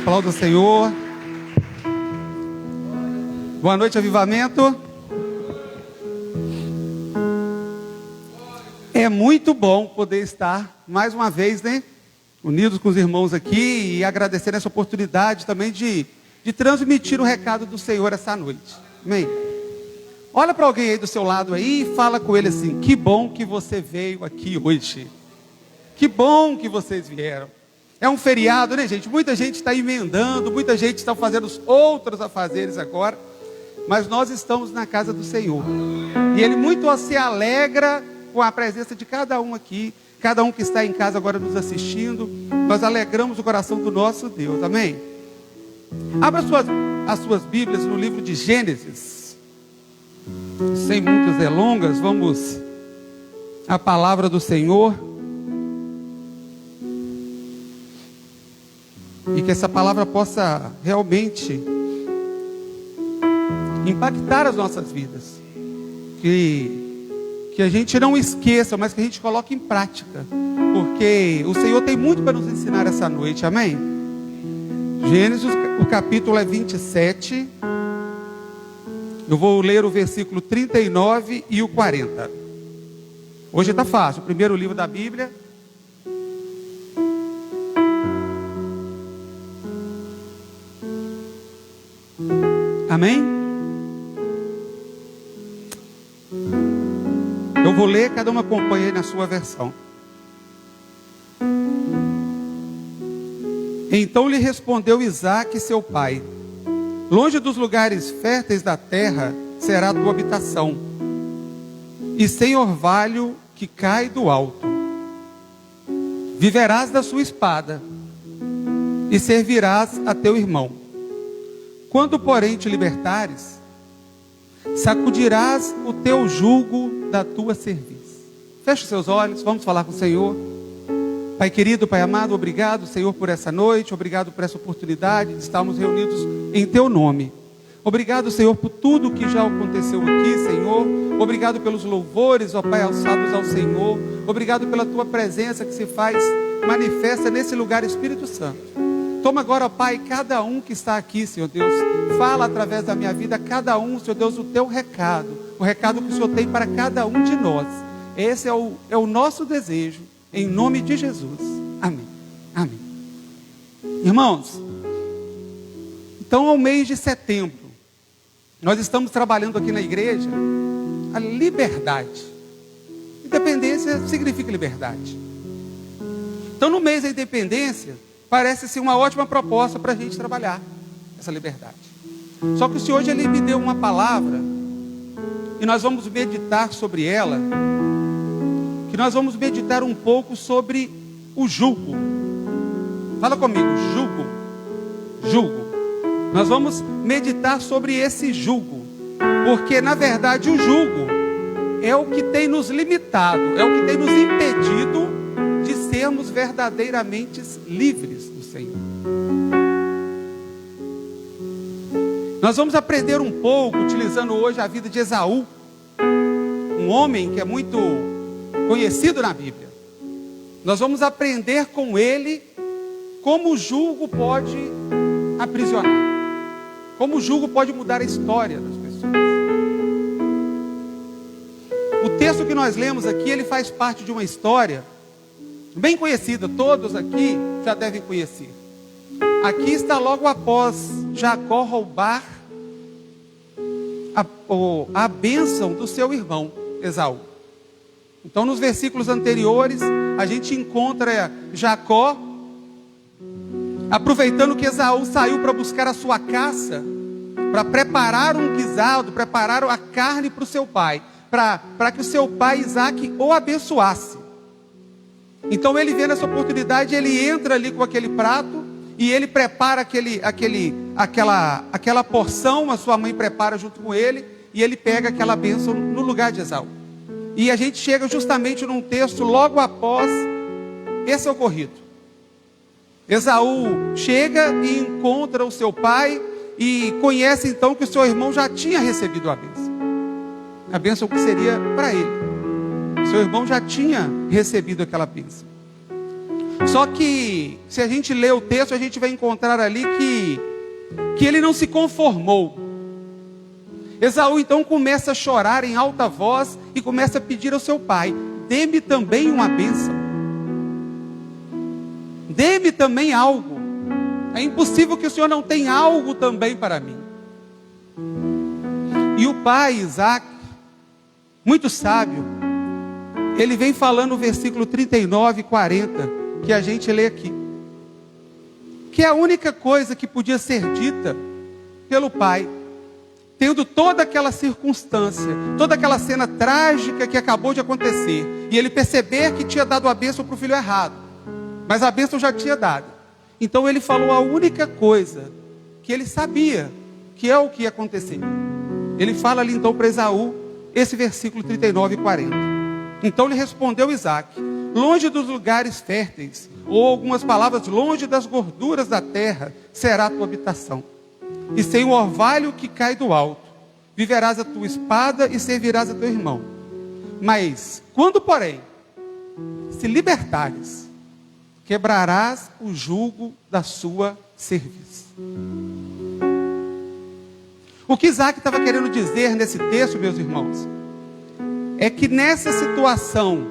Aplauda o Senhor. Boa noite, Avivamento. É muito bom poder estar mais uma vez, né, unidos com os irmãos aqui e agradecer essa oportunidade também de transmitir o recado do Senhor essa noite. Amém? Olha para alguém aí do seu lado aí e fala com ele assim: que bom que você veio aqui hoje. Que bom que vocês vieram. É um feriado, né, gente? Muita gente está emendando, muita gente está fazendo os outros afazeres agora, mas nós estamos na casa do Senhor. E Ele muito se alegra com a presença de cada um aqui, cada um que está em casa agora nos assistindo. Nós alegramos o coração do nosso Deus, amém? Abra as suas Bíblias no livro de Gênesis. Sem muitas delongas, vamos à palavra do Senhor. E que essa palavra possa realmente impactar as nossas vidas. Que a gente não esqueça, mas que a gente coloque em prática. Porque o Senhor tem muito para nos ensinar essa noite, amém? Gênesis, o capítulo é 27. Eu vou ler o versículo 39 e o 40. Hoje está fácil, o primeiro livro da Bíblia. Amém? Eu vou ler, cada um acompanha aí na sua versão. Então lhe respondeu Isaque, seu pai: longe dos lugares férteis da terra será a tua habitação, e sem orvalho que cai do alto. Viverás da sua espada, e servirás a teu irmão. Quando, porém, te libertares, sacudirás o teu jugo da tua cerviz. Feche os seus olhos, vamos falar com o Senhor. Pai querido, Pai amado, obrigado, Senhor, por essa noite. Obrigado por essa oportunidade de estarmos reunidos em teu nome. Obrigado, Senhor, por tudo que já aconteceu aqui, Senhor. Obrigado pelos louvores, ó Pai, alçados ao Senhor. Obrigado pela tua presença que se faz manifesta nesse lugar, Espírito Santo. Toma agora, Pai, cada um que está aqui, Senhor Deus. Fala através da minha vida, cada um, Senhor Deus, o teu recado. O recado que o Senhor tem para cada um de nós. Esse é o nosso desejo, em nome de Jesus. Amém. Amém. Irmãos, então ao mês de setembro, nós estamos trabalhando aqui na igreja a liberdade. Independência significa liberdade. Então no mês da independência, parece ser uma ótima proposta para a gente trabalhar essa liberdade. Só que o Senhor hoje Ele me deu uma palavra, e nós vamos meditar sobre ela, que nós vamos meditar um pouco sobre o jugo. Fala comigo, jugo. Jugo. Nós vamos meditar sobre esse jugo, porque na verdade o jugo é o que tem nos limitado, é o que tem nos impedido de sermos verdadeiramente livres do Senhor. Nós vamos aprender um pouco, utilizando hoje a vida de Esaú, um homem que é muito conhecido na Bíblia. Nós vamos aprender com ele como o jugo pode aprisionar, como o jugo pode mudar a história das pessoas. O texto que nós lemos aqui, ele faz parte de uma história bem conhecida, todos aqui já devem conhecer. Aqui está logo após Jacó roubar a bênção do seu irmão Esaú. Então nos versículos anteriores a gente encontra Jacó aproveitando que Esaú saiu para buscar a sua caça, para preparar um guisado, preparar a carne para o seu pai, para que o seu pai Isaque o abençoasse. Então ele vê nessa oportunidade, ele entra ali com aquele prato e ele prepara aquela porção, a sua mãe prepara junto com ele, e ele pega aquela bênção no lugar de Esaú. E a gente chega justamente num texto logo após esse ocorrido. Esaú chega e encontra o seu pai e conhece então que o seu irmão já tinha recebido a bênção que seria para ele. Seu irmão já tinha recebido aquela bênção. Só que, se a gente ler o texto, a gente vai encontrar ali que ele não se conformou. Esaú então começa a chorar em alta voz e começa a pedir ao seu pai: dê-me também uma bênção. Dê-me também algo. É impossível que o Senhor não tenha algo também para mim. E o pai, Isaac, muito sábio, ele vem falando o versículo 39 e 40, que a gente lê aqui. Que é a única coisa que podia ser dita pelo pai, tendo toda aquela circunstância, toda aquela cena trágica que acabou de acontecer, e ele perceber que tinha dado a bênção para o filho errado, mas a bênção já tinha dado. Então ele falou a única coisa que ele sabia, que é o que ia acontecer. Ele fala ali então para Esaú, esse versículo 39 e 40. Então lhe respondeu Isaac: longe dos lugares férteis, ou algumas palavras, longe das gorduras da terra, será a tua habitação. E sem o orvalho que cai do alto, viverás a tua espada e servirás a teu irmão. Mas, quando porém, se libertares, quebrarás o jugo da sua cerviz. O que Isaac estava querendo dizer nesse texto, meus irmãos, é que nessa situação,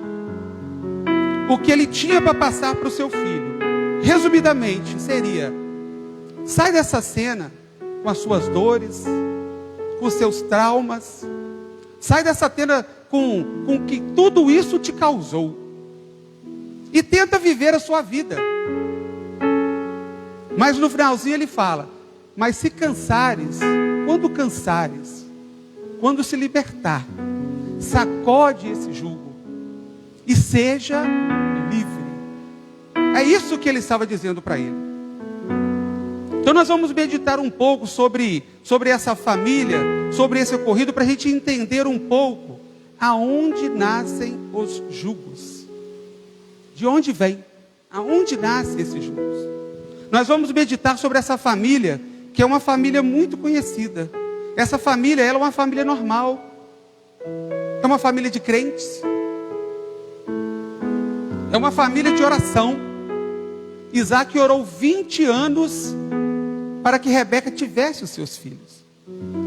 o que ele tinha para passar para o seu filho, resumidamente, seria: sai dessa cena com as suas dores, com os seus traumas, sai dessa cena com que tudo isso te causou, e tenta viver a sua vida. Mas no finalzinho ele fala: mas se cansares, quando se libertar, sacode esse jugo e seja livre. É isso que ele estava dizendo para ele. Então nós vamos meditar um pouco sobre essa família, sobre esse ocorrido, para a gente entender um pouco aonde nascem os jugos. De onde vem? Aonde nascem esses jugos? Nós vamos meditar sobre essa família, que é uma família muito conhecida. Essa família, ela é uma família normal. É uma família de crentes. É uma família de oração. Isaac orou 20 anos para que Rebeca tivesse os seus filhos.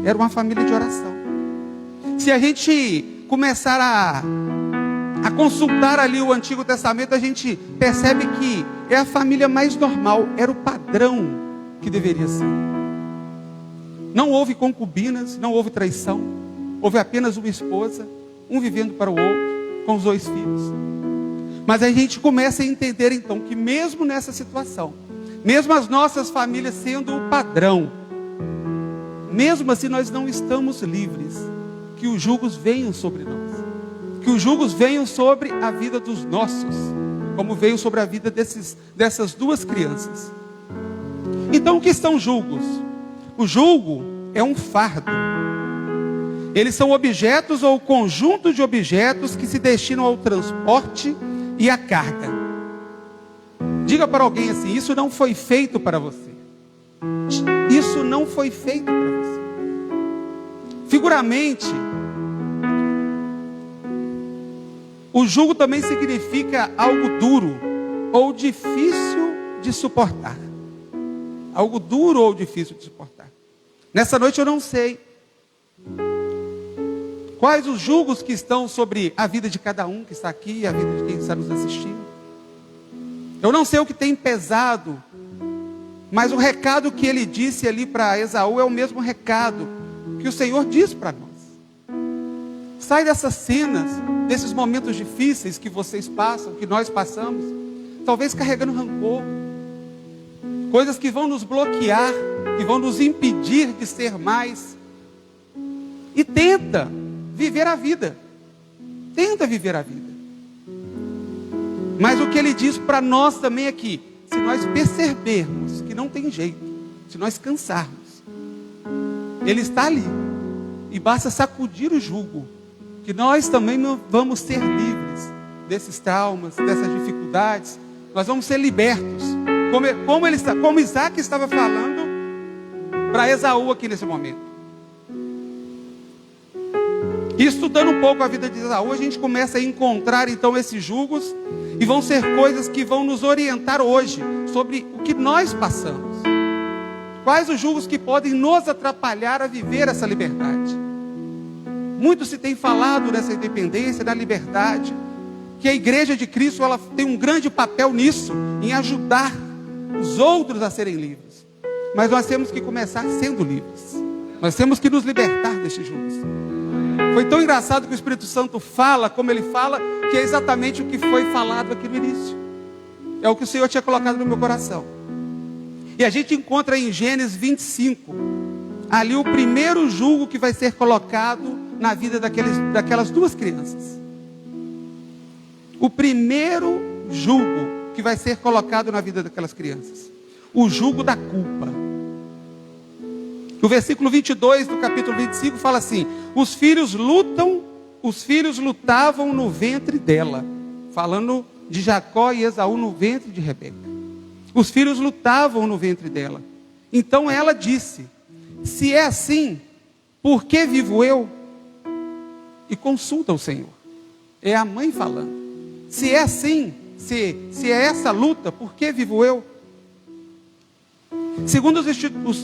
Era uma família de oração. Se a gente começar a consultar ali o Antigo Testamento, a gente percebe que é a família mais normal. Era o padrão que deveria ser. Não houve concubinas, não houve traição. Houve apenas uma esposa, um vivendo para o outro, com os 2 filhos. Mas a gente começa a entender então que mesmo nessa situação, mesmo as nossas famílias sendo o padrão, mesmo assim nós não estamos livres. Que os julgos venham sobre nós, que os julgos venham sobre a vida dos nossos, como veio sobre a vida dessas 2 crianças. Então o que são julgos? O julgo é um fardo. Eles são objetos ou conjunto de objetos que se destinam ao transporte e à carga. Diga para alguém assim: isso não foi feito para você. Isso não foi feito para você. Figuramente, o jugo também significa algo duro ou difícil de suportar. Algo duro ou difícil de suportar. Nessa noite eu não sei quais os julgos que estão sobre a vida de cada um que está aqui e a vida de quem está nos assistindo. Eu não sei o que tem pesado, mas o recado que ele disse ali para Esaú é o mesmo recado que o Senhor diz para nós. Sai dessas cenas, desses momentos difíceis que vocês passam, que nós passamos, talvez carregando rancor, coisas que vão nos bloquear, que vão nos impedir de ser mais. E tenta viver a vida. Tenta viver a vida. Mas o que ele diz para nós também é que, se nós percebermos que não tem jeito, se nós cansarmos, ele está ali. E basta sacudir o jugo, que nós também vamos ser livres desses traumas, dessas dificuldades. Nós vamos ser libertos. Como Isaac estava falando para Esaú aqui nesse momento. E estudando um pouco a vida de Esaú, a gente começa a encontrar então esses julgos, e vão ser coisas que vão nos orientar hoje sobre o que nós passamos. Quais os julgos que podem nos atrapalhar a viver essa liberdade? Muito se tem falado nessa independência, da liberdade, que a igreja de Cristo ela tem um grande papel nisso, em ajudar os outros a serem livres. Mas nós temos que começar sendo livres. Nós temos que nos libertar destes julgos. Foi tão engraçado que o Espírito Santo fala, como ele fala, que é exatamente o que foi falado aqui no início. É o que o Senhor tinha colocado no meu coração. E a gente encontra em Gênesis 25, ali o primeiro jugo que vai ser colocado na vida daquelas duas crianças. O primeiro jugo que vai ser colocado na vida daquelas crianças. O jugo da culpa. O versículo 22 do capítulo 25 fala assim: os filhos lutavam no ventre dela. Falando de Jacó e Esaú no ventre de Rebeca. Os filhos lutavam no ventre dela. Então ela disse: se é assim, por que vivo eu? E consulta o Senhor. É a mãe falando. Se é assim, se é essa luta, por que vivo eu? Segundo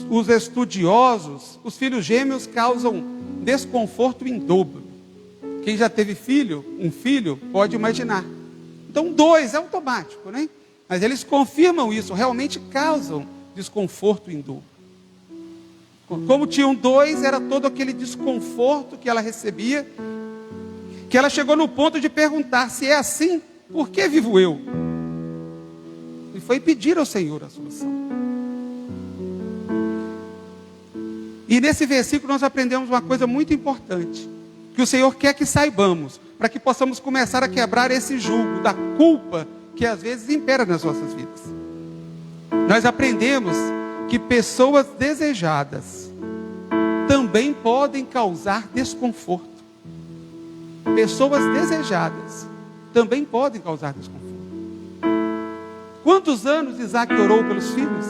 os estudiosos, os filhos gêmeos causam desconforto em dobro. Quem já teve um filho, pode imaginar. Então 2 é automático, né? Mas eles confirmam isso, realmente causam desconforto em dobro. Como tinham 2, era todo aquele desconforto que ela recebia, que ela chegou no ponto de perguntar: se é assim, por que vivo eu? E foi pedir ao Senhor a solução. E nesse versículo nós aprendemos uma coisa muito importante, que o Senhor quer que saibamos, para que possamos começar a quebrar esse jugo da culpa que às vezes impera nas nossas vidas. Nós aprendemos que pessoas desejadas também podem causar desconforto. Pessoas desejadas também podem causar desconforto. Quantos anos Isaac orou pelos filhos?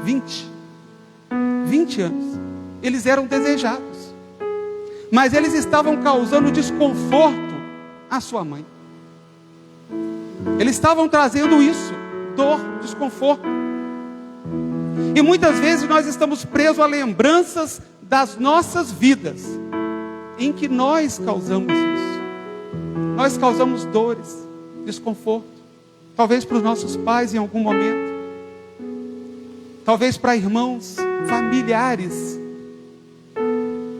20 anos. Eles eram desejados, mas eles estavam causando desconforto à sua mãe. Eles estavam trazendo isso, dor, desconforto. E muitas vezes nós estamos presos a lembranças das nossas vidas, em que nós causamos isso. Nós causamos dores, desconforto. Talvez para os nossos pais em algum momento. Talvez para irmãos, familiares.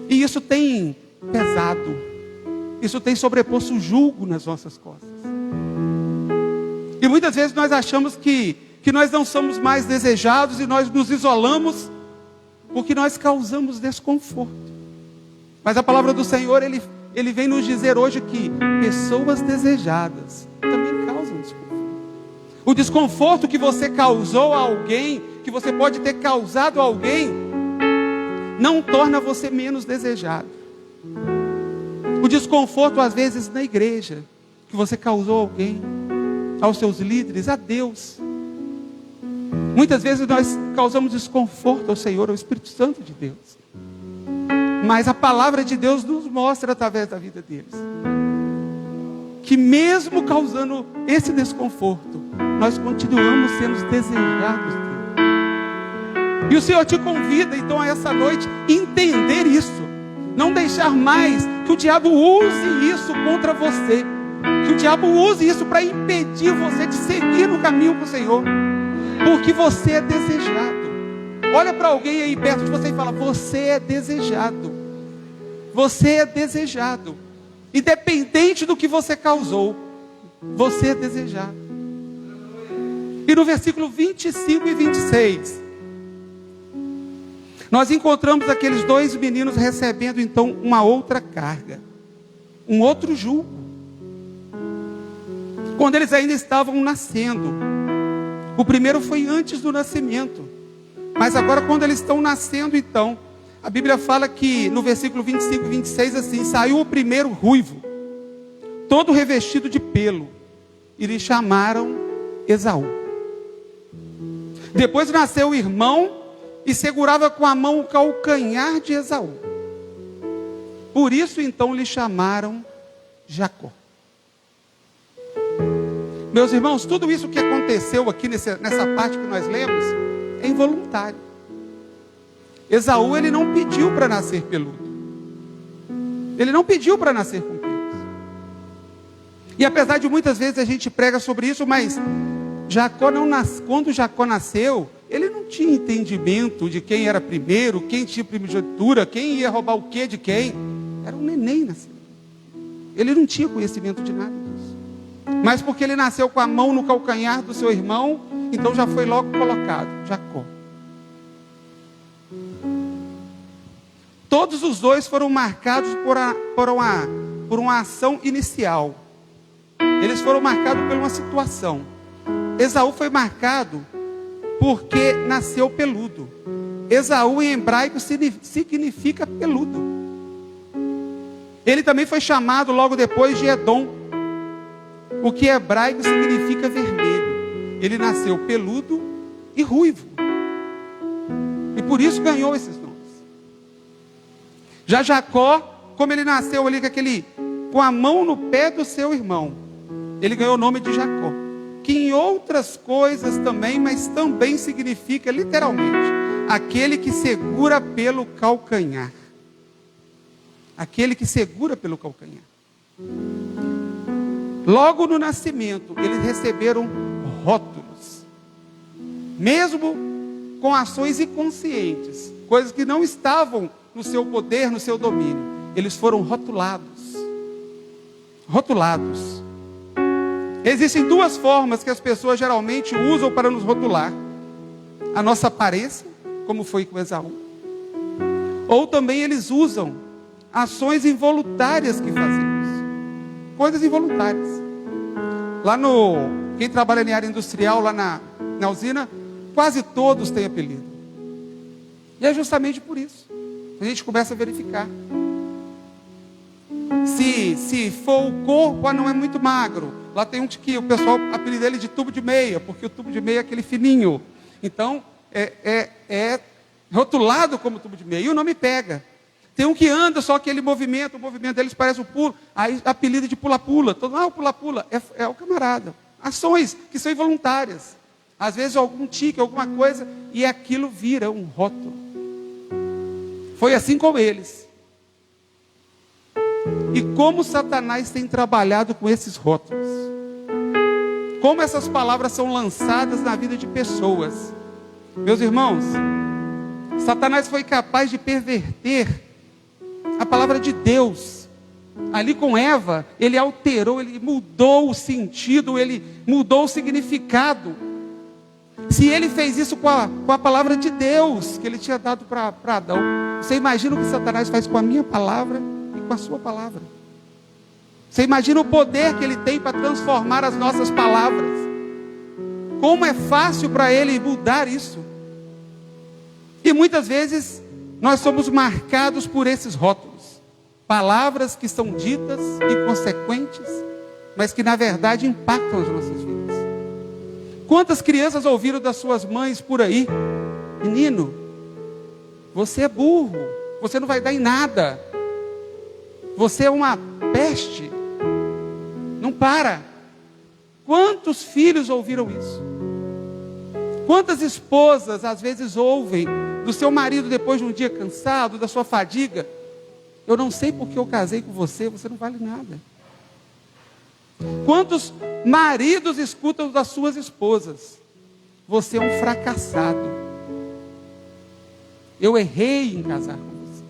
E isso tem pesado. Isso tem sobreposto julgo nas nossas costas. E muitas vezes nós achamos que nós não somos mais desejados e nós nos isolamos porque nós causamos desconforto. Mas a palavra do Senhor, ele vem nos dizer hoje que pessoas desejadas também causam desconforto. O desconforto que você causou a alguém, que você pode ter causado a alguém, não torna você menos desejado. O desconforto, às vezes, na igreja, que você causou a alguém, aos seus líderes, a Deus. Muitas vezes nós causamos desconforto ao Senhor, ao Espírito Santo de Deus. Mas a palavra de Deus nos mostra através da vida deles, que mesmo causando esse desconforto, nós continuamos sendo desejados dele. E o Senhor te convida então a essa noite entender isso. Não deixar mais que o diabo use isso contra você. Que o diabo use isso para impedir você de seguir no caminho com o Senhor. Porque você é desejado. Olha para alguém aí perto de você e fala: você é desejado. Você é desejado. Independente do que você causou, você é desejado. E no versículo 25 e 26, nós encontramos aqueles 2 meninos recebendo então uma outra carga, um outro jugo. Quando eles ainda estavam nascendo. O primeiro foi antes do nascimento. Mas agora quando eles estão nascendo então, a Bíblia fala que no versículo 25 e 26 assim: saiu o primeiro ruivo, todo revestido de pelo, e lhe chamaram Esaú. Depois nasceu o irmão e segurava com a mão o calcanhar de Esaú. Por isso então lhe chamaram Jacó. Meus irmãos, tudo isso que aconteceu aqui nessa parte que nós lemos é involuntário. Esaú, ele não pediu para nascer peludo. Ele não pediu para nascer com pelos. E apesar de muitas vezes a gente prega sobre isso, mas quando Jacó nasceu, ele não tinha entendimento de quem era primeiro, quem tinha primogenitura, quem ia roubar o que de quem. Era um neném nascendo. Ele não tinha conhecimento de nada disso. Mas porque ele nasceu com a mão no calcanhar do seu irmão, então já foi logo colocado, Jacó. Todos os dois foram marcados por uma ação inicial. Eles foram marcados por uma situação. Esaú foi marcado porque nasceu peludo. Esaú em hebraico significa peludo. Ele também foi chamado logo depois de Edom, o que em hebraico significa vermelho. Ele nasceu peludo e ruivo. E por isso ganhou esses nomes. Já Jacó, como ele nasceu ali com a mão no pé do seu irmão, ele ganhou o nome de Jacó. Que em outras coisas também, mas também significa literalmente aquele que segura pelo calcanhar. Aquele que segura pelo calcanhar. Logo no nascimento, eles receberam rótulos. Mesmo com ações inconscientes, coisas que não estavam no seu poder, no seu domínio, eles foram rotulados. Rotulados. Existem duas formas que as pessoas geralmente usam para nos rotular: a nossa aparência, como foi com Esaú, ou também eles usam ações involuntárias que fazemos, coisas involuntárias. Quem trabalha em área industrial, lá na usina, quase todos têm apelido. E é justamente por isso a gente começa a verificar. Se for o corpo, não é muito magro. Lá tem um que o pessoal apelida ele de tubo de meia, porque o tubo de meia é aquele fininho. Então, é rotulado como tubo de meia. E o nome pega. Tem um que anda, só aquele movimento, o movimento deles parece o pulo. Aí apelido de pula-pula. O pula-pula é o camarada. Ações que são involuntárias. Às vezes algum tique, alguma coisa, e aquilo vira um rótulo. Foi assim com eles. E como Satanás tem trabalhado com esses rótulos. Como essas palavras são lançadas na vida de pessoas. Meus irmãos, Satanás foi capaz de perverter a palavra de Deus. Ali com Eva, ele alterou, ele mudou o sentido, ele mudou o significado. Se ele fez isso com a palavra de Deus, que ele tinha dado para Adão, você imagina o que Satanás faz com a minha palavra e com a sua palavra? Você imagina o poder que ele tem para transformar as nossas palavras? Como é fácil para ele mudar isso? E muitas vezes nós somos marcados por esses rótulos. Palavras que são ditas inconsequentes, mas que na verdade impactam as nossas vidas. Quantas crianças ouviram das suas mães por aí: menino, você é burro, você não vai dar em nada, você é uma peste, não para. Quantos filhos ouviram isso? Quantas esposas às vezes ouvem do seu marido depois de um dia cansado, da sua fadiga: eu não sei porque eu casei com você, você não vale nada. Quantos maridos escutam das suas esposas: você é um fracassado, eu errei em casar com você.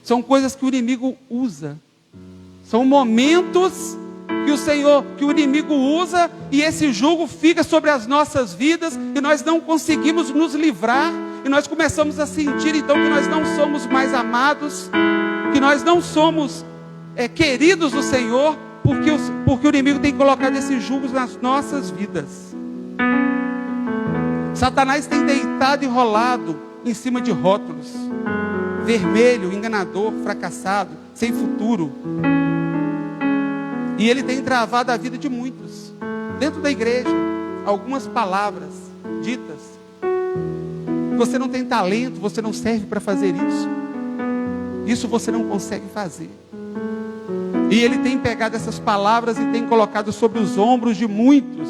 São coisas que o inimigo usa. São momentos que o inimigo usa, e esse jugo fica sobre as nossas vidas, e nós não conseguimos nos livrar, e nós começamos a sentir então que nós não somos mais amados, que nós não somos queridos do Senhor, porque o inimigo tem colocado esses jugos nas nossas vidas. Satanás tem deitado e rolado em cima de rótulos: vermelho, enganador, fracassado, sem futuro. E ele tem travado a vida de muitos. Dentro da igreja, algumas palavras ditas: você não tem talento, você não serve para fazer isso. Isso você não consegue fazer. E Ele tem pegado essas palavras e tem colocado sobre os ombros de muitos.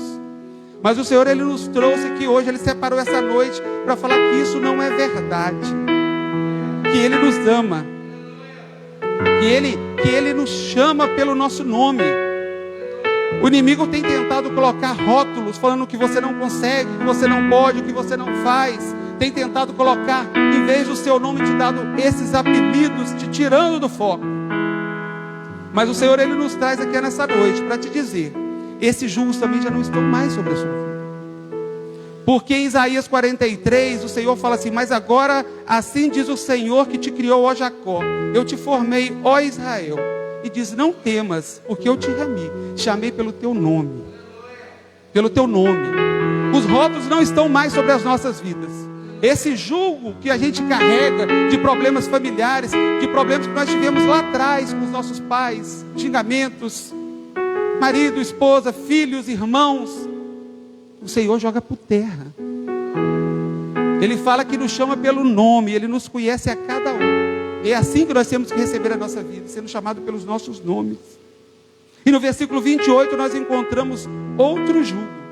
Mas o Senhor, Ele nos trouxe aqui hoje, Ele separou essa noite para falar que isso não é verdade. Que Ele nos ama. Que Ele nos chama pelo nosso nome. O inimigo tem tentado colocar rótulos, falando que você não consegue, que você não pode, que você não faz. Tem tentado colocar, em vez do seu nome, te dado esses apelidos, te tirando do foco. Mas o Senhor, Ele nos traz aqui nessa noite para te dizer, esses julgos também já não estão mais sobre a sua vida. Porque em Isaías 43, o Senhor fala assim: mas agora, assim diz o Senhor que te criou, ó Jacó, eu te formei, ó Israel. E diz: não temas, porque eu te chamei pelo teu nome. Pelo teu nome. Os rótulos não estão mais sobre as nossas vidas. Esse julgo que a gente carrega de problemas familiares, de problemas que nós tivemos lá atrás com os nossos pais, xingamentos, marido, esposa, filhos, irmãos, o Senhor joga por terra. Ele fala que nos chama pelo nome, Ele nos conhece a cada um. É assim que nós temos que receber a nossa vida, sendo chamado pelos nossos nomes. E no versículo 28 nós encontramos outro jugo,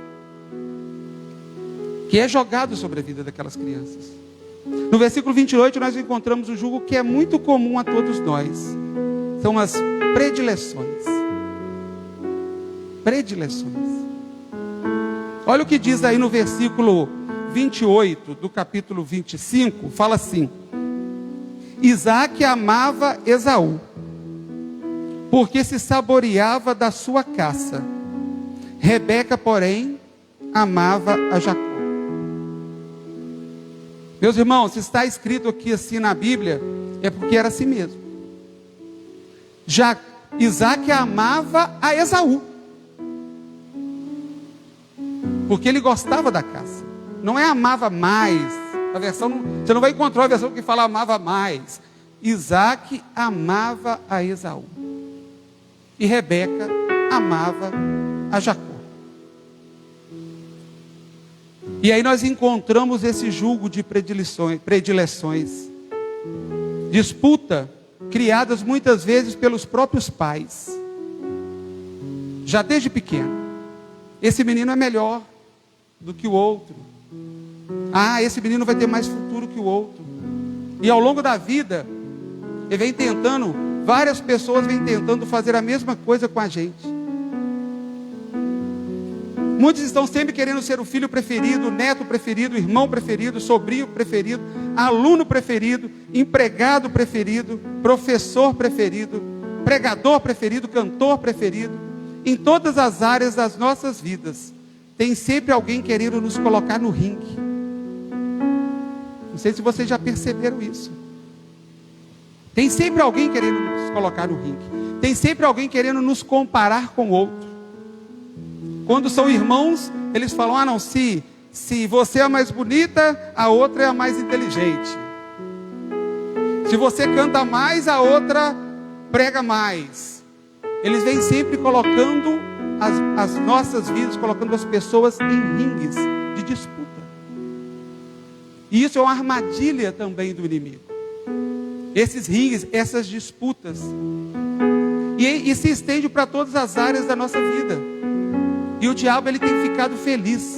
que é jogado sobre a vida daquelas crianças. No versículo 28 nós encontramos o jugo que é muito comum a todos nós. São as predileções. Predileções. Olha o que diz aí no versículo 28 do capítulo 25, fala assim: Isaque amava Esaú, porque se saboreava da sua caça. Rebeca, porém, amava a Jacó. Meus irmãos, se está escrito aqui assim na Bíblia, é porque era assim mesmo. Isaque amava a Esaú, porque ele gostava da caça. Não é amava mais. A versão, você não vai encontrar a versão que fala amava mais. Isaque amava a Esaú. E Rebeca amava a Jacó. E aí nós encontramos esse julgo de predileções. Disputa criadas muitas vezes pelos próprios pais. Já desde pequeno. Esse menino é melhor do que o outro. Ah, esse menino vai ter mais futuro que o outro. E ao longo da vida, ele vem tentando, várias pessoas vêm tentando fazer a mesma coisa com a gente. Muitos estão sempre querendo ser o filho preferido, o neto preferido, o irmão preferido, o sobrinho preferido, aluno preferido, empregado preferido, professor preferido, pregador preferido, cantor preferido. Em todas as áreas das nossas vidas, tem sempre alguém querendo nos colocar no ringue. Não sei se vocês já perceberam isso. Tem sempre alguém querendo nos colocar no ringue. Tem sempre alguém querendo nos comparar com o outro. Quando são irmãos, eles falam: ah não, se você é a mais bonita, a outra é a mais inteligente. Se você canta mais, a outra prega mais. Eles vêm sempre colocando as nossas vidas, colocando as pessoas em ringues de disputa. E isso é uma armadilha também do inimigo. Esses ringues, essas disputas. E se estende para todas as áreas da nossa vida. E o diabo, ele tem ficado feliz.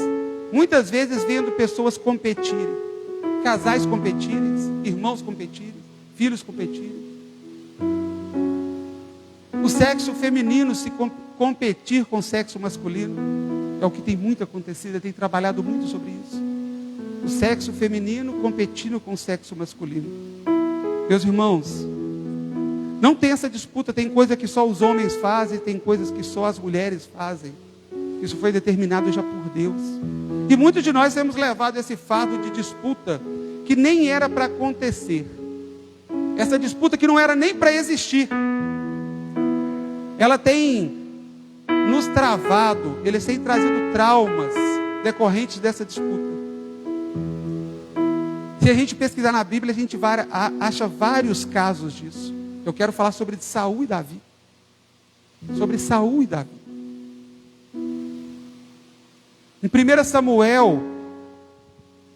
Muitas vezes vendo pessoas competirem. Casais competirem, irmãos competirem, filhos competirem. O sexo feminino se competir com o sexo masculino. É o que tem muito acontecido, eu tenho trabalhado muito sobre isso. O sexo feminino competindo com o sexo masculino. Meus irmãos, não tem essa disputa. Tem coisa que só os homens fazem, tem coisas que só as mulheres fazem. Isso foi determinado já por Deus. E muitos de nós temos levado esse fardo de disputa que nem era para acontecer. Essa disputa que não era nem para existir. Ela tem nos travado, eles têm trazido traumas decorrentes dessa disputa. Se a gente pesquisar na Bíblia, a gente acha vários casos disso. Eu quero falar sobre Saul e Davi. Sobre Saul e Davi. Em 1 Samuel,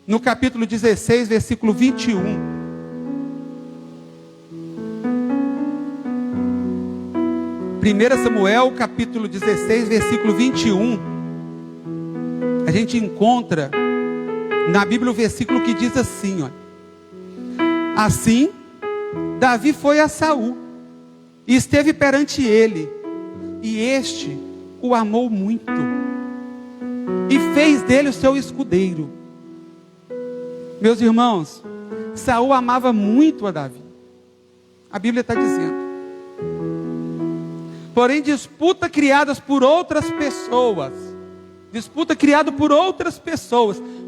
no capítulo 16, versículo 21. 1 Samuel capítulo 16, versículo 21, a gente encontra na Bíblia o versículo que diz assim, ó: assim, Davi foi a Saul, e esteve perante ele, e este o amou muito, e fez dele o seu escudeiro. Meus irmãos, Saul amava muito a Davi. A Bíblia está dizendo. Porém, disputa criada por outras pessoas,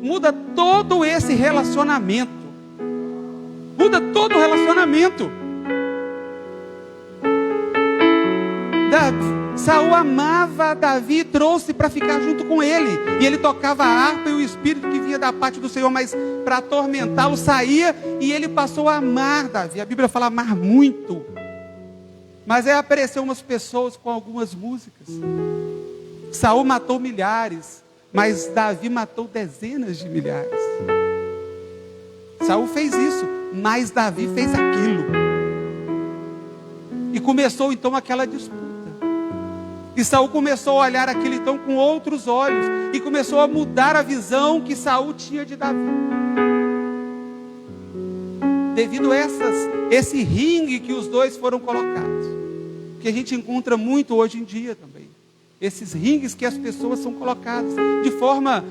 muda todo esse relacionamento. Muda todo o relacionamento. Saul amava Davi e trouxe para ficar junto com ele. E ele tocava a harpa, e o espírito que vinha da parte do Senhor, mas para atormentá-lo, saía, e ele passou a amar Davi. A Bíblia fala amar muito. Mas aí apareceu umas pessoas com algumas músicas. Saul matou milhares, mas Davi matou dezenas de milhares. Saul fez isso, mas Davi fez aquilo. E começou então aquela disputa. E Saul começou a olhar aquilo então com outros olhos, e começou a mudar a visão que Saul tinha de Davi. Devido a esse ringue que os dois foram colocados, que a gente encontra muito hoje em dia também. Esses ringues que as pessoas são colocadas de forma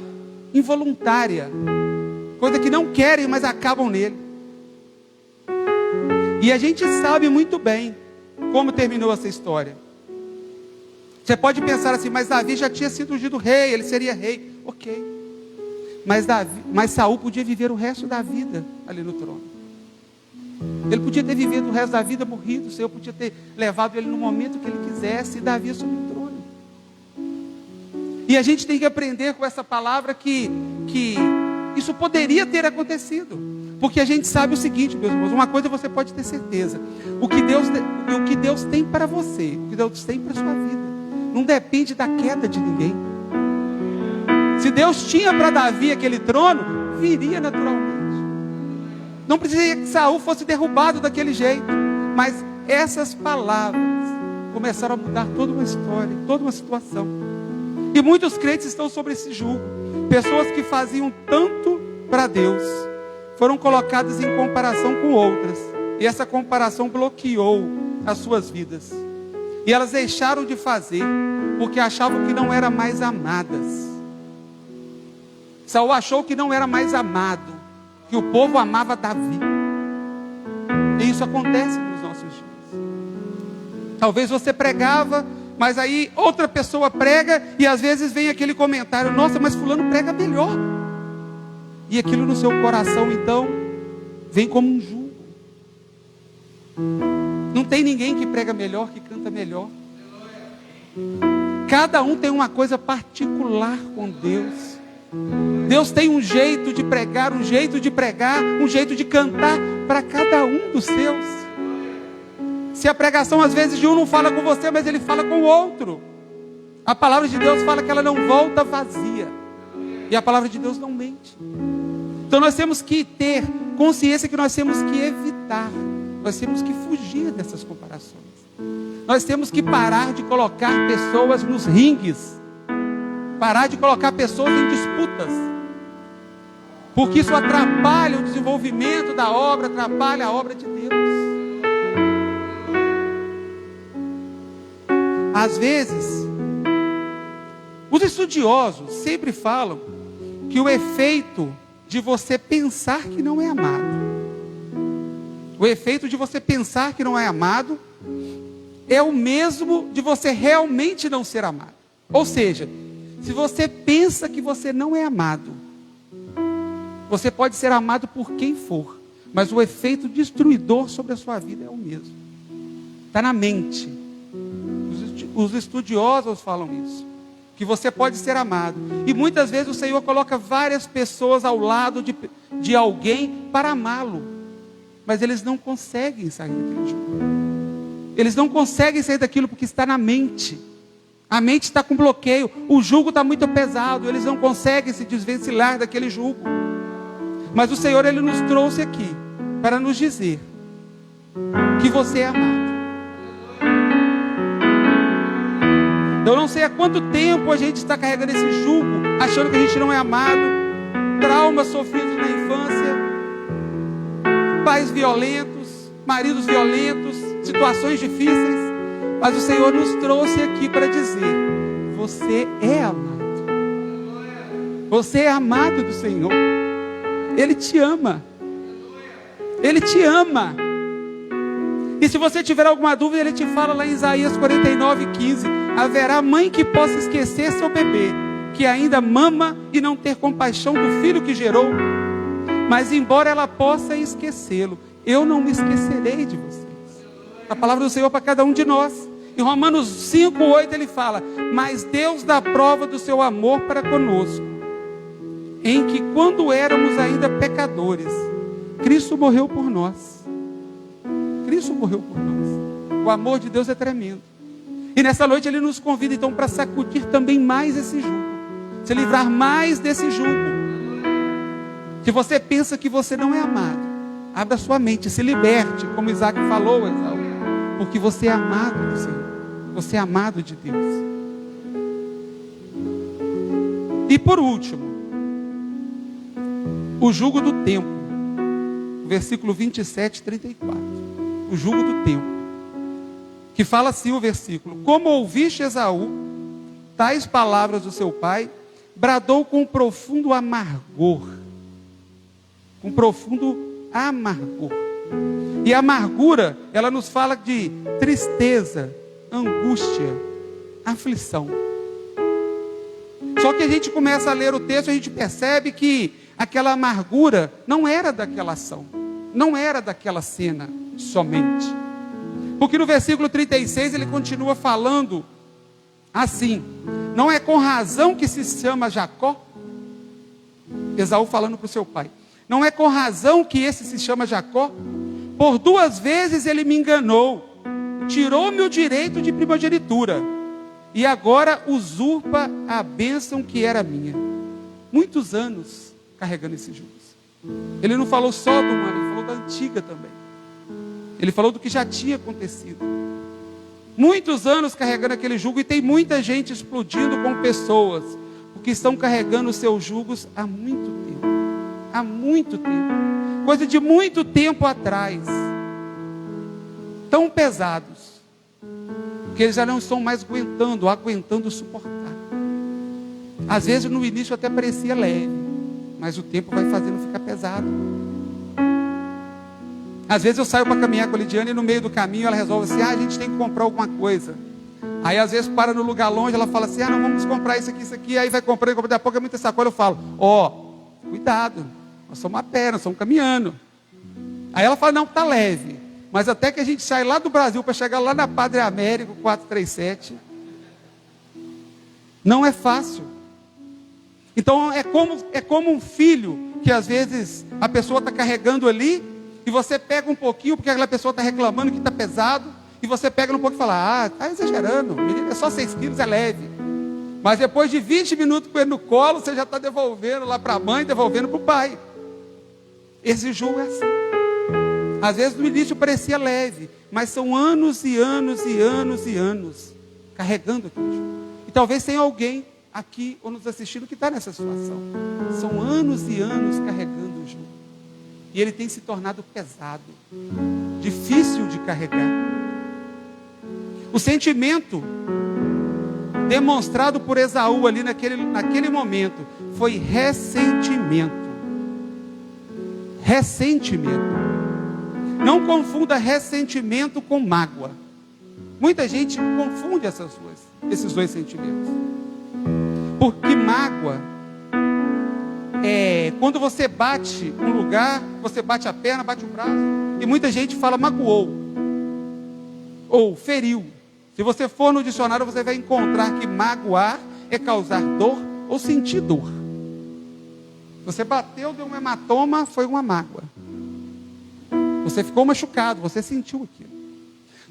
involuntária, coisa que não querem, mas acabam nele. E a gente sabe muito bem como terminou essa história. Você pode pensar assim, mas Davi já tinha sido ungido rei, ele seria rei. Ok. Mas Saul podia viver o resto da vida ali no trono. Ele podia ter vivido o resto da vida morrido. O Senhor podia ter levado ele no momento que ele quisesse, e Davi assumiu o trono. E a gente tem que aprender com essa palavra que isso poderia ter acontecido. Porque a gente sabe o seguinte, meus irmãos, uma coisa você pode ter certeza: o que Deus tem para você, o que Deus tem para a sua vida, não depende da queda de ninguém. Se Deus tinha para Davi aquele trono, viria naturalmente. Não precisaria que Saul fosse derrubado daquele jeito. Mas essas palavras começaram a mudar toda uma história, toda uma situação. E muitos crentes estão sobre esse jugo. Pessoas que faziam tanto para Deus foram colocadas em comparação com outras. E essa comparação bloqueou as suas vidas. E elas deixaram de fazer porque achavam que não eram mais amadas. Saul achou que não era mais amado, que o povo amava Davi. E isso acontece nos nossos dias. Talvez você pregava, mas aí outra pessoa prega, e às vezes vem aquele comentário: nossa, mas fulano prega melhor. E aquilo no seu coração então vem como um jugo. Não tem ninguém que prega melhor, que canta melhor. Cada um tem uma coisa particular com Deus. Deus tem um jeito de pregar, um jeito de cantar para cada um dos seus. Se a pregação às vezes de um não fala com você, mas ele fala com o outro. A palavra de Deus fala que ela não volta vazia. E a palavra de Deus não mente. Então nós temos que ter consciência que nós temos que evitar. Nós temos que fugir dessas comparações. Nós temos que parar de colocar pessoas nos ringues. Parar de colocar pessoas em disputas. Porque isso atrapalha o desenvolvimento da obra, atrapalha a obra de Deus. Às vezes, os estudiosos sempre falam que o efeito de você pensar que não é amado, é o mesmo de você realmente não ser amado. Ou seja, se você pensa que você não é amado, você pode ser amado por quem for, mas o efeito destruidor sobre a sua vida é o mesmo. Está na mente. Os estudiosos falam isso, que você pode ser amado. E muitas vezes o Senhor coloca várias pessoas ao lado de alguém para amá-lo, mas eles não conseguem sair daquele jogo. Eles não conseguem sair daquilo porque está na mente. A mente está com bloqueio, o jugo está muito pesado, eles não conseguem se desvencilhar daquele jugo. Mas o Senhor, Ele nos trouxe aqui para nos dizer que você é amado. Eu não sei há quanto tempo a gente está carregando esse jugo, achando que a gente não é amado, traumas sofridos na infância, pais violentos, maridos violentos, situações difíceis, mas o Senhor nos trouxe aqui para dizer: você é amado. Você é amado do Senhor. Ele te ama. Ele te ama. E se você tiver alguma dúvida, ele te fala lá em Isaías 49:15: haverá mãe que possa esquecer seu bebê, que ainda mama, e não ter compaixão do filho que gerou. Mas embora ela possa esquecê-lo, eu não me esquecerei de vocês. A palavra do Senhor para cada um de nós. Em Romanos 5:8 ele fala: mas Deus dá prova do seu amor para conosco, em que quando éramos ainda pecadores, Cristo morreu por nós. Cristo morreu por nós. O amor de Deus é tremendo. E nessa noite ele nos convida então para sacudir também mais esse jugo, se livrar mais desse jugo. Se você pensa que você não é amado, abra sua mente, se liberte, como Isaac falou, Esaú, porque você é amado do Senhor. Você é amado de Deus. E por último, o jugo do tempo. Versículo 27:34. O jugo do tempo. Que fala assim o versículo: como ouviste Esaú tais palavras do seu pai, bradou com profundo amargor. Com profundo amargor. E a amargura, ela nos fala de tristeza, angústia, aflição. Só que a gente começa a ler o texto e a gente percebe que aquela amargura não era daquela ação, não era daquela cena somente. Porque no versículo 36 ele continua falando assim: não é com razão que se chama Jacó? Esaú falando para o seu pai: não é com razão que esse se chama Jacó? Por 2 vezes ele me enganou, tirou-me o direito de primogenitura, e agora usurpa a bênção que era minha. Muitos anos carregando esses jugos. Ele não falou só do humano, ele falou da antiga também. Ele falou do que já tinha acontecido. Muitos anos carregando aquele jugo, e tem muita gente explodindo com pessoas, porque estão carregando os seus jugos há muito tempo. Há muito tempo. Coisa de muito tempo atrás. Tão pesados, que eles já não estão mais aguentando suportar. Às vezes no início até parecia leve, mas o tempo vai fazendo ficar pesado. Às vezes eu saio para caminhar com a Lidiane e no meio do caminho ela resolve assim: a gente tem que comprar alguma coisa. Aí às vezes para no lugar longe, ela fala assim: não, vamos comprar isso aqui. Aí vai comprando, daqui a pouco é muita sacola. Eu falo: cuidado, nós somos a pé, nós estamos caminhando. Aí ela fala: não, está leve. Mas até que a gente sai lá do Brasil para chegar lá na Padre Américo 437, não é fácil. Então é como um filho que às vezes a pessoa está carregando ali, e você pega um pouquinho, porque aquela pessoa está reclamando que está pesado, e você pega um pouco e fala: está exagerando, menino, é só 6 quilos, é leve. Mas depois de 20 minutos com ele no colo, você já está devolvendo lá para a mãe, devolvendo para o pai. Esse jugo é assim. Às vezes no início parecia leve, mas são anos e anos e anos e anos carregando aquele jugo. E talvez tenha alguém aqui ou nos assistindo que está nessa situação. São anos e anos carregando o jugo. E ele tem se tornado pesado, difícil de carregar. O sentimento demonstrado por Esaú ali naquele momento foi ressentimento. Ressentimento. Não confunda ressentimento com mágoa. Muita gente confunde esses dois sentimentos. Porque mágoa é quando você bate um lugar, você bate a perna, bate o braço, e muita gente fala magoou ou feriu. Se você for no dicionário, você vai encontrar que magoar é causar dor ou sentir dor. Você bateu, deu um hematoma, foi uma mágoa. Você ficou machucado, você sentiu aquilo.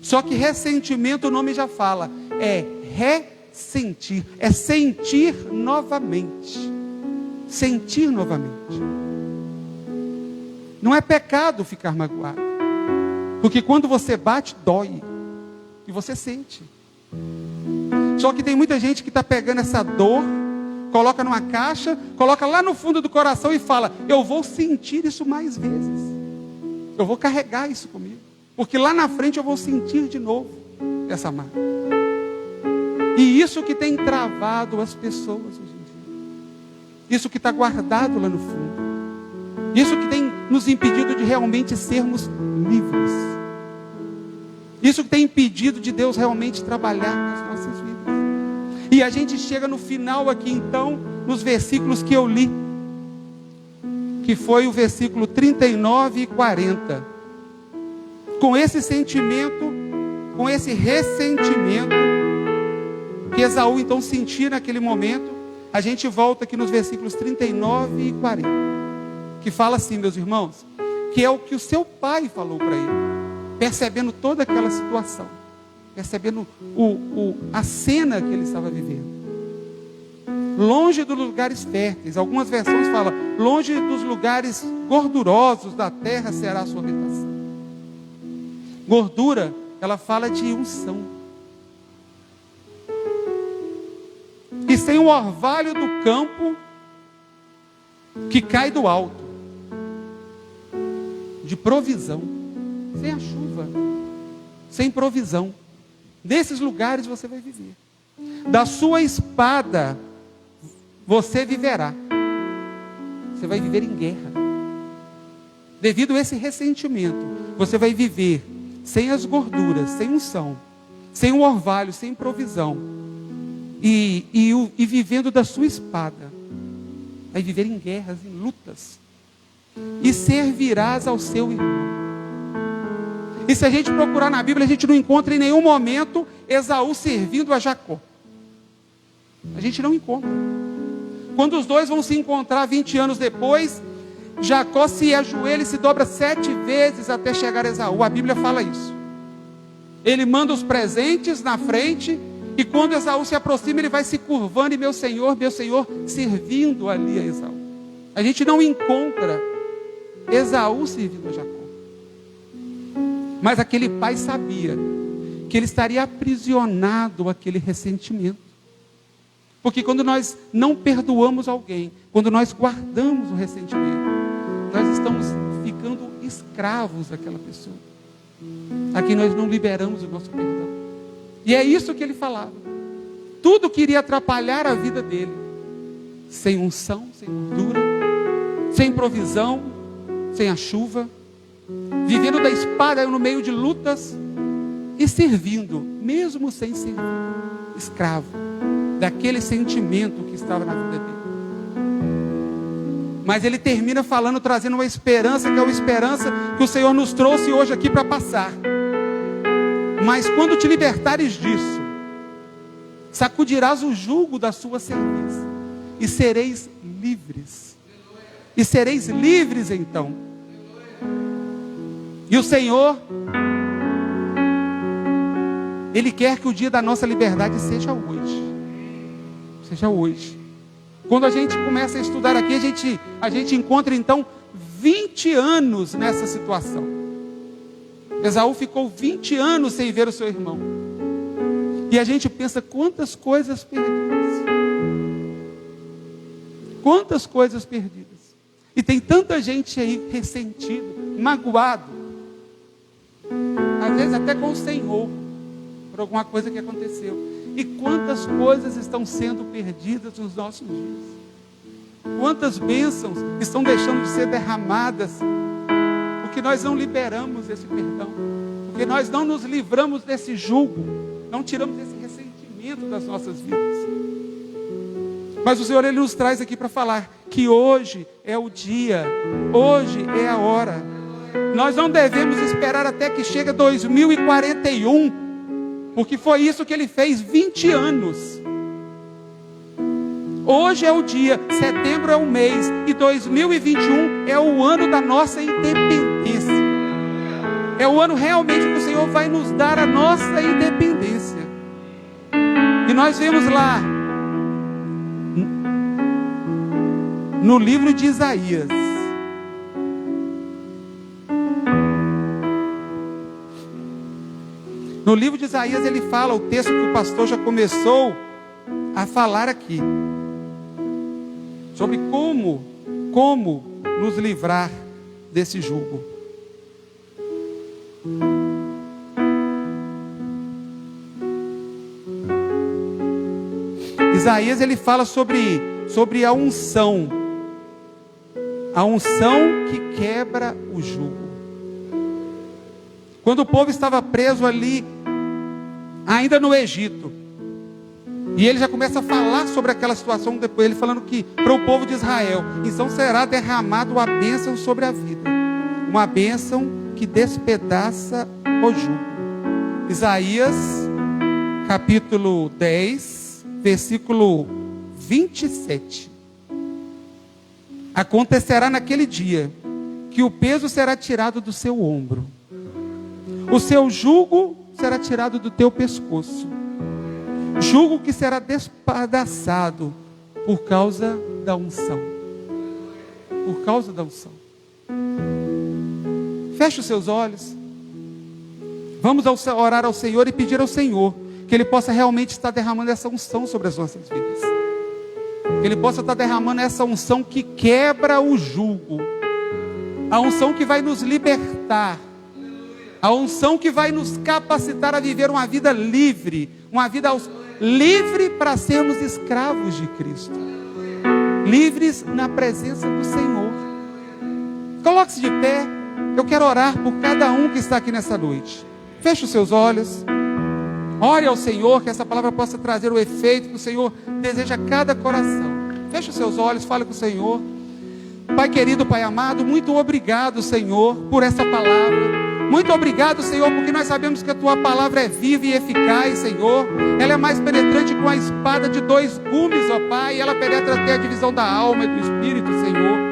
Só que ressentimento, o nome já fala, é ressentir, é sentir novamente. Sentir novamente. Não é pecado ficar magoado, porque quando você bate, dói, e você sente. Só que tem muita gente que está pegando essa dor, coloca numa caixa, coloca lá no fundo do coração e fala: eu vou sentir isso mais vezes. Eu vou carregar isso comigo. Porque lá na frente eu vou sentir de novo essa marca. E isso que tem travado as pessoas hoje em dia. Isso que está guardado lá no fundo. Isso que tem nos impedido de realmente sermos livres. Isso que tem impedido de Deus realmente trabalhar nas nossas vidas. E a gente chega no final aqui então, nos versículos que eu li. Que foi o versículo 39 e 40. Com esse sentimento, com esse ressentimento que Esaú então sentia naquele momento, a gente volta aqui nos versículos 39 e 40, que fala assim, meus irmãos, que é o que o seu pai falou para ele, percebendo toda aquela situação, percebendo a cena que ele estava vivendo. Longe dos lugares férteis, algumas versões falam, longe dos lugares gordurosos da terra será a sua habitação. Gordura, ela fala de unção. E sem o orvalho do campo que cai do alto, de provisão, sem a chuva, sem provisão, nesses lugares você vai viver. Da sua espada você viverá. Você vai viver em guerra. Devido a esse ressentimento, você vai viver sem as gorduras, sem unção, sem o orvalho, sem provisão. E vivendo da sua espada. Vai viver em guerras, em lutas. E servirás ao seu irmão. E se a gente procurar na Bíblia, a gente não encontra em nenhum momento Esaú servindo a Jacó. A gente não encontra. Quando os dois vão se encontrar 20 anos depois, Jacó se ajoelha e se dobra 7 vezes até chegar a Esaú. A Bíblia fala isso. Ele manda os presentes na frente, e quando Esaú se aproxima, ele vai se curvando, e meu Senhor, servindo ali a Esaú. A gente não encontra Esaú servindo a Jacó. Mas aquele pai sabia que ele estaria aprisionado àquele ressentimento. Porque quando nós não perdoamos alguém, quando nós guardamos o ressentimento, nós estamos ficando escravos daquela pessoa, a quem nós não liberamos o nosso perdão. E é isso que ele falava. Tudo que iria atrapalhar a vida dele, sem unção, sem gordura, sem provisão, sem a chuva, vivendo da espada no meio de lutas e servindo, mesmo sem servir, escravo daquele sentimento que estava na vida dele. Mas ele termina falando, trazendo uma esperança, que é uma esperança que o Senhor nos trouxe hoje aqui para passar. Mas quando te libertares disso, sacudirás o jugo da sua cerviz e sereis livres. E sereis livres então. E o Senhor, Ele quer que o dia da nossa liberdade seja hoje. Seja hoje. Quando a gente começa a estudar aqui, a gente encontra então 20 anos nessa situação. Esaú ficou 20 anos sem ver o seu irmão. E a gente pensa, quantas coisas perdidas. Quantas coisas perdidas. E tem tanta gente aí ressentido, magoado. Às vezes até com o Senhor, por alguma coisa que aconteceu. E quantas coisas estão sendo perdidas nos nossos dias. Quantas bênçãos estão deixando de ser derramadas, porque nós não liberamos esse perdão, porque nós não nos livramos desse jugo, não tiramos esse ressentimento das nossas vidas. Mas o Senhor, Ele nos traz aqui para falar que hoje é o dia, hoje é a hora. Nós não devemos esperar até que chegue 2041, porque foi isso que Ele fez 20 anos. Hoje é o dia, setembro é o mês, e 2021 é o ano da nossa independência. É o ano realmente que o Senhor vai nos dar a nossa independência. E nós vemos lá, no livro de Isaías, no livro de Isaías ele fala, o texto que o pastor já começou a falar aqui, sobre como nos livrar desse jugo. Isaías ele fala sobre a unção que quebra o jugo. Quando o povo estava preso ali, ainda no Egito, e ele já começa a falar sobre aquela situação depois, ele falando que para o povo de Israel, então será derramado a bênção sobre a vida, uma bênção que despedaça o jugo. Isaías capítulo 10, versículo 27. Acontecerá naquele dia que o peso será tirado do seu ombro, o seu jugo será tirado do teu pescoço, jugo que será despedaçado por causa da unção. Por causa da unção. Feche os seus olhos. Vamos orar ao Senhor e pedir ao Senhor que Ele possa realmente estar derramando essa unção sobre as nossas vidas. Que Ele possa estar derramando essa unção que quebra o jugo. A unção que vai nos libertar. A unção que vai nos capacitar a viver uma vida livre. Uma vida livre para sermos escravos de Cristo. Livres na presença do Senhor. Coloque-se de pé. Eu quero orar por cada um que está aqui nessa noite. Feche os seus olhos. Ore ao Senhor, que essa palavra possa trazer o efeito que o Senhor deseja a cada coração. Feche os seus olhos, fale com o Senhor. Pai querido, Pai amado, muito obrigado, Senhor, por essa palavra. Muito obrigado, Senhor, porque nós sabemos que a Tua palavra é viva e eficaz, Senhor. Ela é mais penetrante que uma espada de 2 gumes, ó Pai. E ela penetra até a divisão da alma e do espírito, Senhor.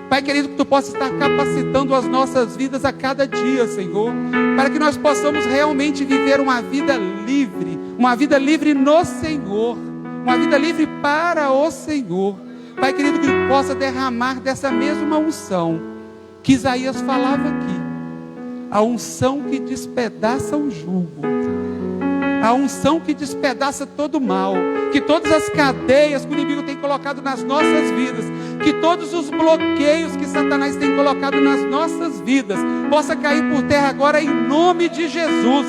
Pai querido, que Tu possa estar capacitando as nossas vidas a cada dia, Senhor, para que nós possamos realmente viver uma vida livre no Senhor, uma vida livre para o Senhor. Pai querido, que Tu possa derramar dessa mesma unção que Isaías falava aqui, a unção que despedaça o jugo, a unção que despedaça todo o mal, que todas as cadeias que o inimigo tem colocado nas nossas vidas, que todos os bloqueios que Satanás tem colocado nas nossas vidas, possa cair por terra agora em nome de Jesus.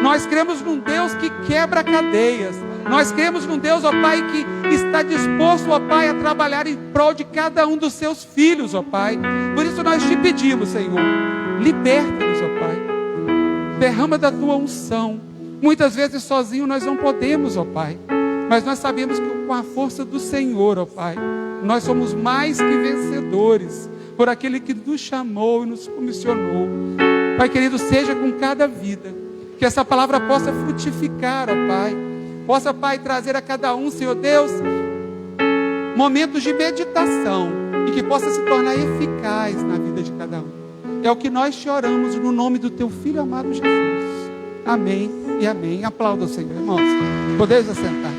Nós cremos num Deus que quebra cadeias. Nós cremos num Deus, ó Pai, que está disposto, ó Pai, a trabalhar em prol de cada um dos seus filhos, ó Pai. Por isso nós te pedimos, Senhor, liberta-nos, ó Pai. Derrama da Tua unção. Muitas vezes sozinho nós não podemos, ó Pai. Mas nós sabemos que com a força do Senhor, ó Pai, nós somos mais que vencedores por aquele que nos chamou e nos comissionou. Pai querido, seja com cada vida, que essa palavra possa frutificar, ó Pai. Possa, Pai, trazer a cada um, Senhor Deus, momentos de meditação e que possa se tornar eficaz na vida de cada um. É o que nós te oramos no nome do Teu Filho amado Jesus. Amém e amém. Aplauda o Senhor, irmãos. Podemos assentar.